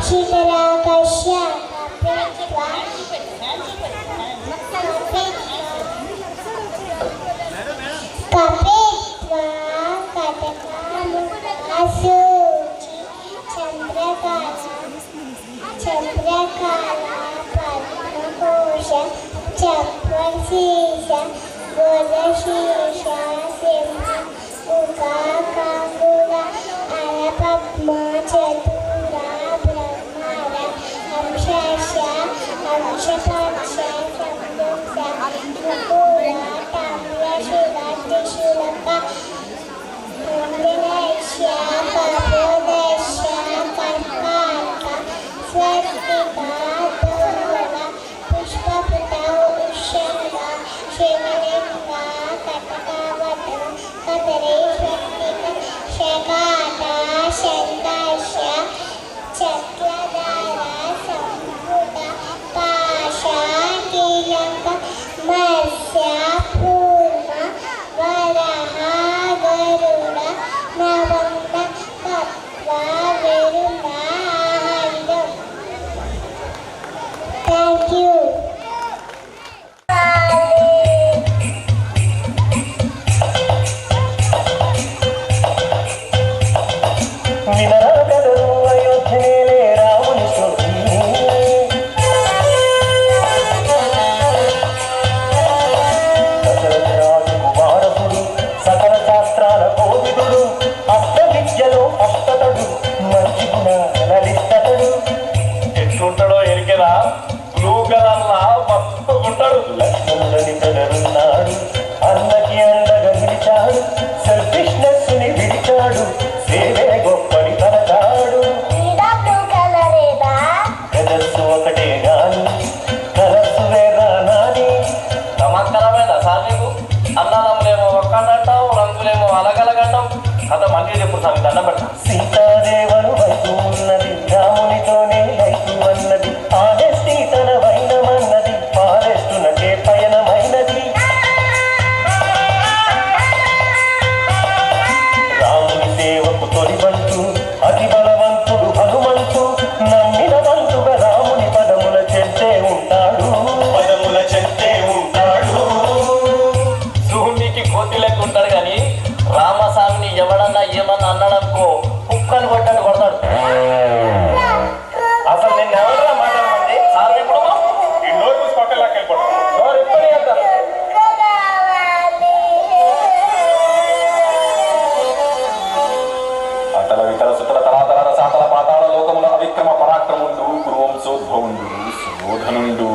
శీతలాకర్ష్య కపిత్వా కటకాముఖాసూచి చంద్రకళ పద్మకోశ చక్రశీష గోదశీష సింహ ఉకాకాకుల అలపద్మ చతుర బ్రహ్మర హంసశ హంసపక్ష సందుష ముకుల తామ్రశిల త్రిశూలక మంగళశ కపోదశ కర్కాటక స్వస్తిక దోల పుష్పపుట ఉషంగ శివలింగ కటకవటం కదరే స్వస్తిక శకాట శంకర్ష చక్రధార సంపుట పాశ కీలక మత్స్య పూర్ణ వరహ గరుడ నవంద కత్వ విరుణ హరిదం. Thank you. ఎట్లుంటాడో ఎరికెరా బ్లూ కలర్లా మస్తుకుంటాడు. లక్ష్మణుని ప్రగరున్నాడు, అన్నకి అండగా నిలిచాడు, సెల్ఫిష్నెస్ ని విడిచాడు, సేవే గొప్పని తలచాడు. కలర్సు ఒకటే గాని కలర్సు వేరా నాని. నమ్మకరమైన సార్ నీకు అన్నదమ్ములేమో ఒక్కడంటావు, రంగులేమో అలగలగంటావు. కథ మంచిగా చెప్పు సార్, దండం పెడతా. సీతాదేవను వైపు ఉన్నది, రామునితోనే లైఫు అన్నది, ఆనెస్టీ తన వైనమన్నది, ఫారెస్ట్ నటే పయనమైనది. రాముని సేవకు తొలిబంటు అతి బలవంతుడు హనుమంతు, నమ్మిన బంతుగా రాముని పదముల చెంతే ఉంటాడు, పదముల చెంతే ఉంటాడు. శివునికి కోతి లెక్క ఉంటాడు కానీ రామస్వామిని ఎవడన్నా ఏమన్నా అన్నాడనుకో కుక్కను కొట్టాడు కొడతాడు. అసలు నిన్న ఎవరైనా మాట్లాడమండి సార్ ఎప్పుడు ఈ నోరు పూసి పక్కలాకి వెళ్ళిపోతాడు. నోరు ఇప్పటి అంటారు. అతల వితల సుతల తరాతర రసాతల పాతాళ లోకముల అవిక్రమ పరాక్రముండు కురువంశోద్భవుండు సుయోధనుండు.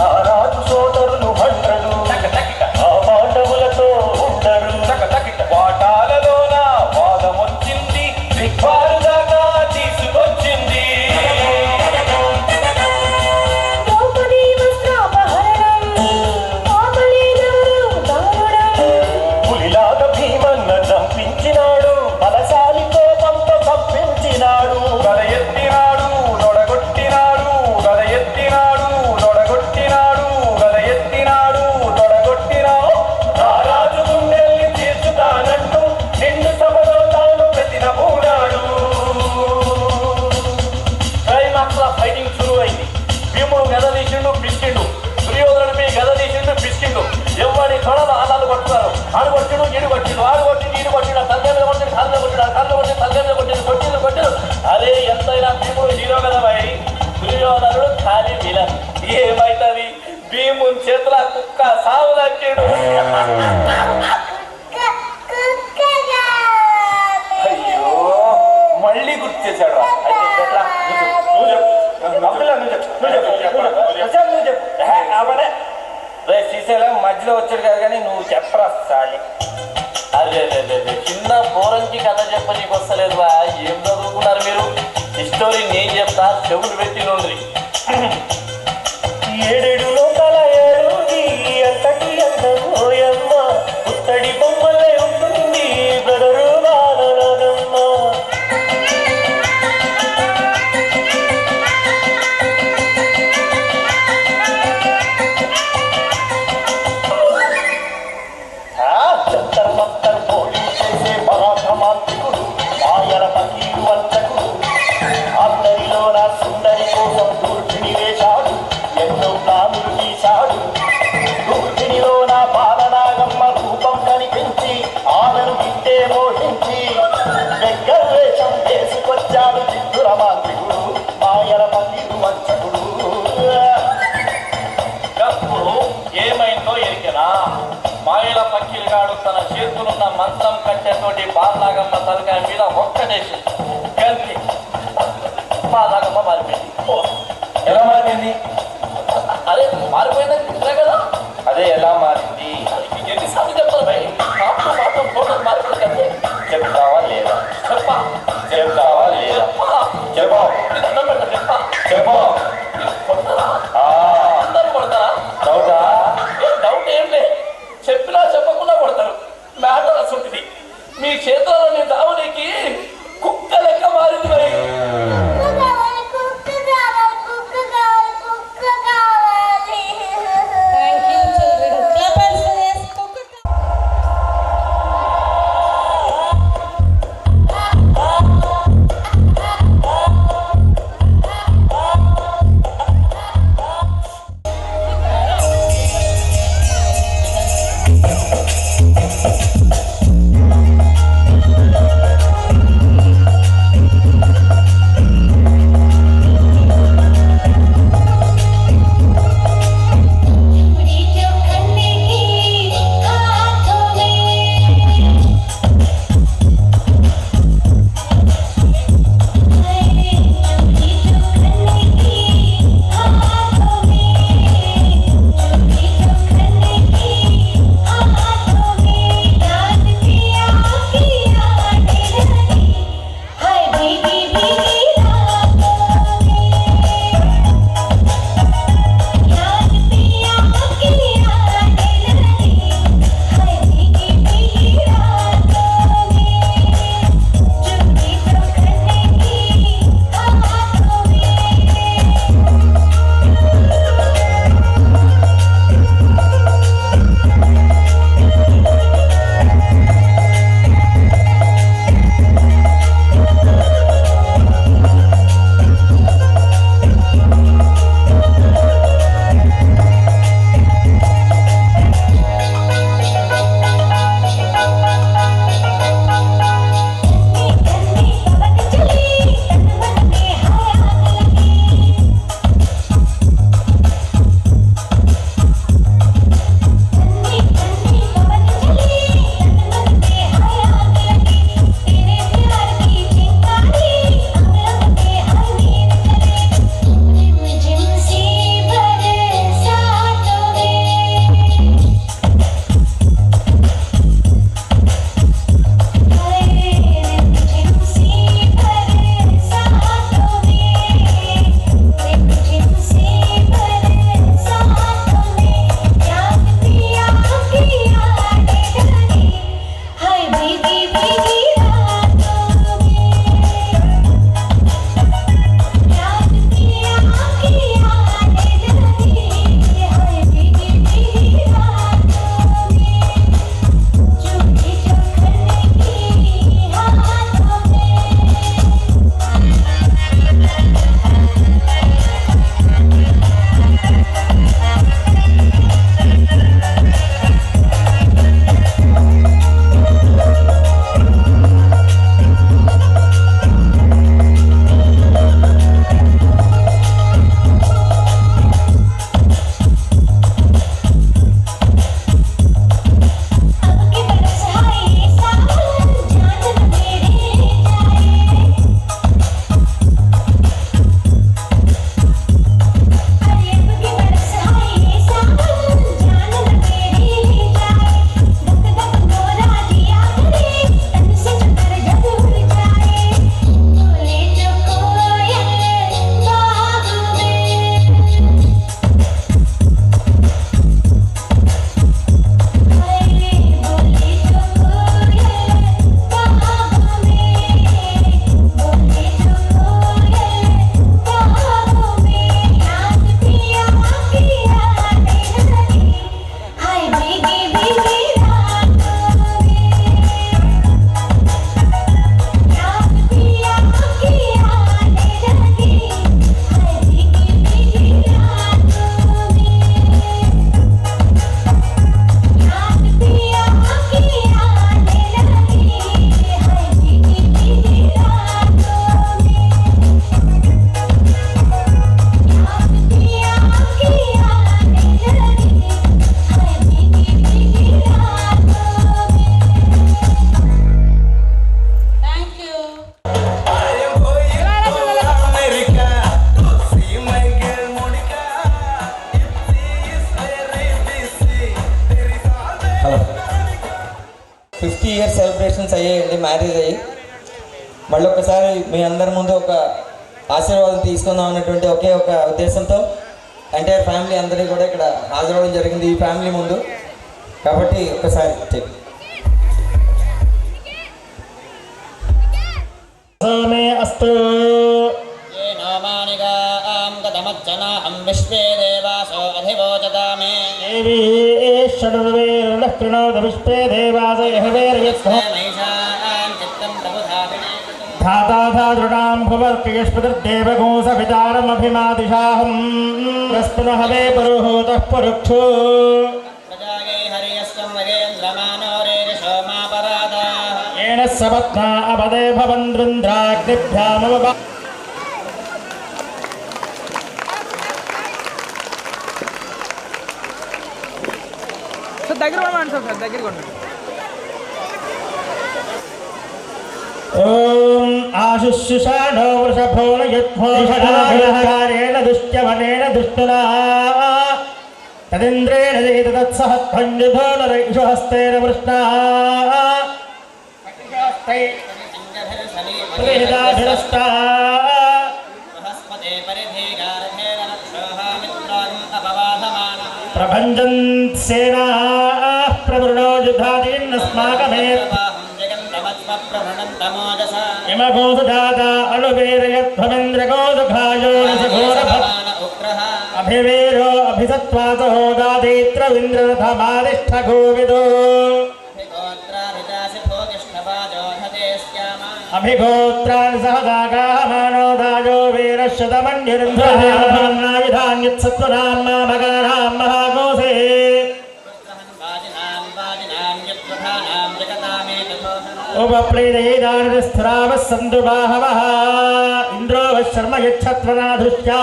ఆ రాజు సోదరులు హండ్రడు, ఆ పాండవులతో ఉండరు. వాటాలలోన వాదమొచ్చింది, దిగ్బారు దాకా తీసుకొచ్చింది. పులిలాగా భీమన్న చంపించినాడు, బలశాలి కోపంతో పంపించినాడు. గద ఎత్తినాడు నొడగొట్టినాడు, గద ఎత్తినాడు నొడగొట్టినాడు, గద ఎత్తినాడు నొడగొట్టినాడు. రారాజు గుండెల్ని తీర్చుతానంటూ నిండు సభలో తాను ప్రతినబూనాడు. క్లైమాక్స్ లో ఫైటింగ్ షురు అయింది. భీముడు గద తీసిండు పిసికిండు, దుర్యోధనుడు మీ గద తీసిండు పిసికిండు. ఎవరి తొడలు ఆదాలు కొట్టున్నారు. ఆడు కొట్టిడు ఈడు కొట్టిడు, ఆడు కొట్టిండు ఈడు కొట్టిడు, తల్లి మీద కొట్టిడు కాళ్ళ కొట్టిడు, కాళ్ళు కొట్టి తల్లి మీద కొట్టిండు, కొట్టిండు కొట్టిడు. అదే ఎంతైనా భీముడు హీరో కదా భయ్, దుర్యోధనుడు ఖాళీ విలన్. ఏమైతుంది భీముని చేతుల కుక్క సాగు దక్కిడు. అయ్యో మళ్ళీ గుర్తు చేశాడు రా. అయితే ఎట్లా నువ్వు చెప్పు, నువ్వు చెప్పు. రే శ్రీశైలం మధ్యలో వచ్చాడు కదా కానీ నువ్వు చెప్పరా సాయి. అదే చిన్న పోరంకి కథ చెప్ప నీకు వస్తలేదు బా. ఏం చదువుకున్నారు మీరు? హిస్టరీ నేను చెప్తా, చెవులు పెట్టి నుండి. ఏడేడు లోకాల ఏడుంది అంతటి అందమోయమ్మ, పుత్తడి బొమ్మలే ఉంటుంది బ్రదరు బాలరాగమ్మ. జంతర్ మంతర్ పోలీసు కట్టెతోటి బాలనాగమ్మ తలకాయ మీద ఒక్కటేసి కలిపి బాలనాగమ్మ మారిపోయింది. ఎలా మారింది? అరే మారిపోయిందని చెప్తా కదా. అదే ఎలా మారింది? ఎన్నిసార్లు చెప్తారు భయ్? మాత్రం మాత్రం ఫోటోలు మారిపోయింది కదా. చెప్తావా లేదా? చెప్పా చెప్తావా లేదా? చెప్పు దండం పెట్ట చెప్పా. చెప్పు. కొడతారా? ఆ, అందరూ కొడతారా? డౌటా? డౌట్ ఏం లేదు. చెప్పినా చెప్పకుండా కొడతారు. మ్యాటర్ అసలుంటుంది. మీ క్షేత్రాలని దావునికి కుక్క లెక్క మారింది మరి. Thank you, children. Clap hands for this. Congratulations అయ్యేయండి మ్యారేజ్ అయ్యి. మళ్ళీ ఒకసారి మీ అందరి ముందు ఒక ఆశీర్వాదం తీసుకుందాం అన్నటువంటి ఒకే ఒక ఉద్దేశంతో ఎంటైర్ ఫ్యామిలీ అందరినీ కూడా ఇక్కడ హాజరవడం జరిగింది ఈ ఫ్యామిలీ ముందు. కాబట్టి ఒకసారి చెప్పి అస్తు విశ్వే దేవాసో అధివోచదామే విశ్వే దేవాస ధాతాధాదృఢాం భువర్కయస్పతిర్దేవగోసవితారమభిమాదిశాహం రస్పునః వే పురుహూతః పురుక్షో ప్రజాయై హరియస్వం వగేంద్రమానో రేరిషో మాపరాదాః ఏన సపత్నా అపదే భవంద్రుంద్రాగ్నిభ్యామవ ఓం ఆశుష్యుషాఢో వృషభో యద్భోషారేణ దుష్ట్యవనేన దుష్టలా తదింద్రేణ జయితత్సహత్వంజుధో నరైషు హస్తేన వృష్ణా ప్రతిహితాభిరష్టా బృహస్పతే పరిధిగారధేన రక్షోః మిత్రాం అపవాధమానః ప్రభంజన్ సేనా ప్రవృణో యుధాదీన్నస్మాకమేవ ఇమగోసుధాత అణువేరయధ్వమింద్రగోసుఘాయో అభివేరో అభిసత్వాసహోదాదీత్రవింద్రరథమాదిష్ట గోవిదో అభిగోత్రాన్ని సహదాగాహమానోదాయో వీరశతమన్యురింధ్రాయుధాన్యత్సత్వనాం మహాగోసే ఉపప్రీదైదానిస్థిరావः సంతు బాహవः ఇంద్రో శర్మ యచ్చత్వనాధృష్ట్యా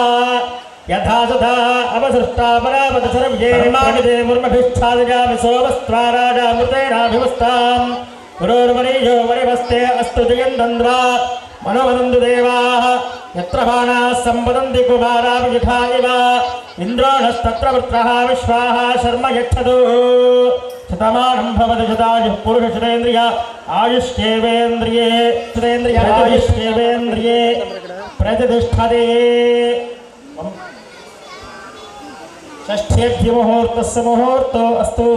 యథా సదా అవసృష్టా పరాపద సర్వే ధర్మాభిదేముర్మభిష్టాదిజామి సోమస్త్వా రాజామృతేనాభివస్తాం గురోర్వరీయో వరివస్తే అస్తు జయంతంద్రా మనోవదంతు దేవాः యత్ర బాణాः సంపదంతి కుమారాభియుధా ఇవ ఇంద్రోణస్తత్ర వృత్రः విశ్వాः శర్మ యచ్చతు శతమానం భవతి శతాయుః పురుషశ్రేంద్రియ ఆయుష్యేవేంద్రియే ఆయుష్యేవేంద్రియే ప్రతిష్టతే షష్ఠ్యేభ్య ముహూర్తస్య ముహూర్తో అస్తు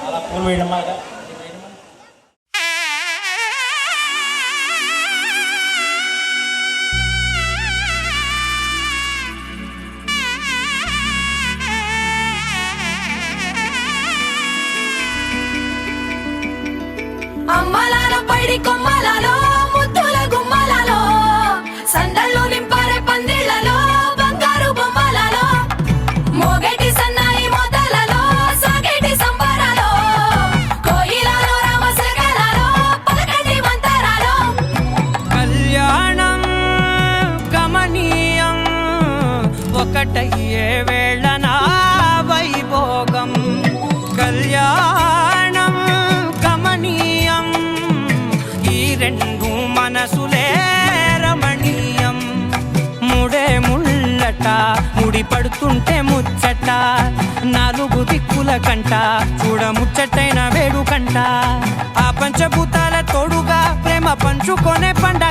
అలా పూలు వేయడం మాట అమ్మలాలో పైడి కొమ్మలలో ముద్దుల గుమ్మలలో సందళ్ళు నింపారే పందిళ్లలో బంగారు బొమ్మలలో మోగేటి సన్నాయి మోతలలో సాగేటి సంబరాలో కోయిలలో రామసగలలో పలకటి మంతరాలో కళ్యాణం గమనీయం ఒకటయ్యే వేళనా వైభోగం కళ్యాణం గమనీయం ఈ రెండు మనసులే రమణీయం ముడే ముళ్ళట ముడి పడుతుంటే ముచ్చట నాలుగు దిక్కుల కంట చూడ ముచ్చటైన వేడుకంట ఆ పంచభూతాల తోడుగా ప్రేమ పంచుకొనే పండ